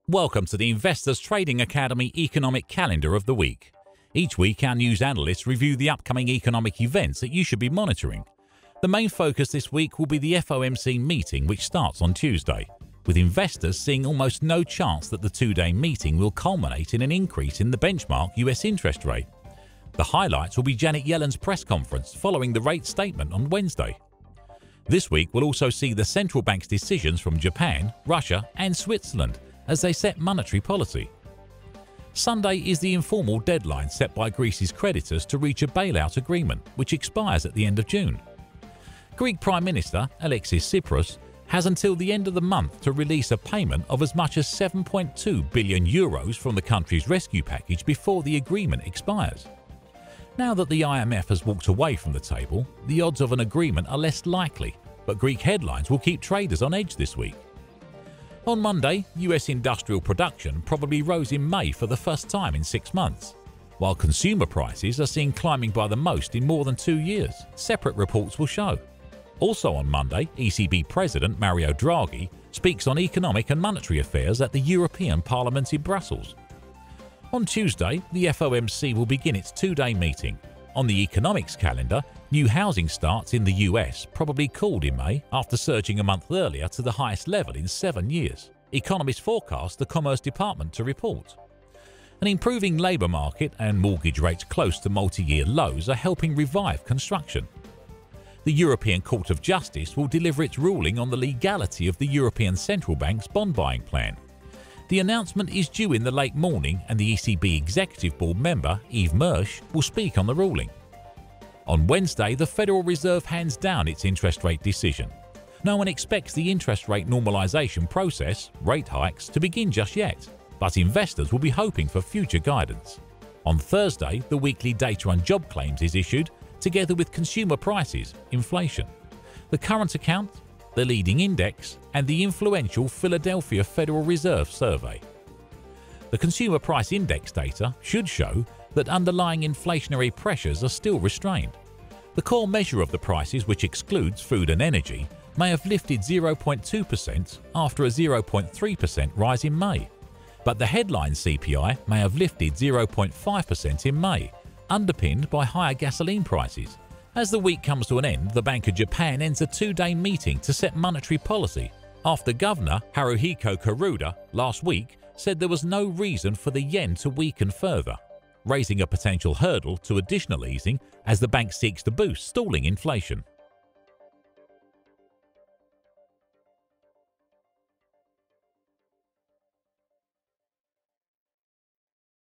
Welcome to the Investors Trading Academy Economic Calendar of the Week. Each week, our news analysts review the upcoming economic events that you should be monitoring. The main focus this week will be the FOMC meeting, which starts on Tuesday, with investors seeing almost no chance that the two-day meeting will culminate in an increase in the benchmark US interest rate. The highlights will be Janet Yellen's press conference following the rate statement on Wednesday. This week will also see the central bank's decisions from Japan, Russia and Switzerland as they set monetary policy. Sunday is the informal deadline set by Greece's creditors to reach a bailout agreement, which expires at the end of June. Greek Prime Minister Alexis Tsipras has until the end of the month to release a payment of as much as 7.2 billion euros from the country's rescue package before the agreement expires. Now that the IMF has walked away from the table, the odds of an agreement are less likely, but Greek headlines will keep traders on edge this week. On Monday, US industrial production probably rose in May for the first time in 6 months, while consumer prices are seen climbing by the most in more than 2 years, separate reports will show. Also on Monday, ECB President Mario Draghi speaks on economic and monetary affairs at the European Parliament in Brussels. On Tuesday, the FOMC will begin its two-day meeting. On the economics calendar, new housing starts in the US probably cooled in May after surging a month earlier to the highest level in 7 years. Economists forecast the Commerce Department to report. An improving labour market and mortgage rates close to multi-year lows are helping revive construction. The European Court of Justice will deliver its ruling on the legality of the European Central Bank's bond buying plan. The announcement is due in the late morning and the ECB Executive Board member Yves Mersch will speak on the ruling. On Wednesday, the Federal Reserve hands down its interest rate decision. No one expects the interest rate normalization process, rate hikes, to begin just yet, but investors will be hoping for future guidance. On Thursday, the weekly data on job claims is issued, together with consumer prices, inflation, the current account, the leading index, and the influential Philadelphia Federal Reserve survey. The consumer price index data should show that underlying inflationary pressures are still restrained. The core measure of the prices, which excludes food and energy, may have lifted 0.2% after a 0.3% rise in May. But the headline CPI may have lifted 0.5% in May, underpinned by higher gasoline prices. As the week comes to an end, the Bank of Japan ends a two-day meeting to set monetary policy, after Governor Haruhiko Kuroda last week said there was no reason for the yen to weaken further, raising a potential hurdle to additional easing as the bank seeks to boost stalling inflation.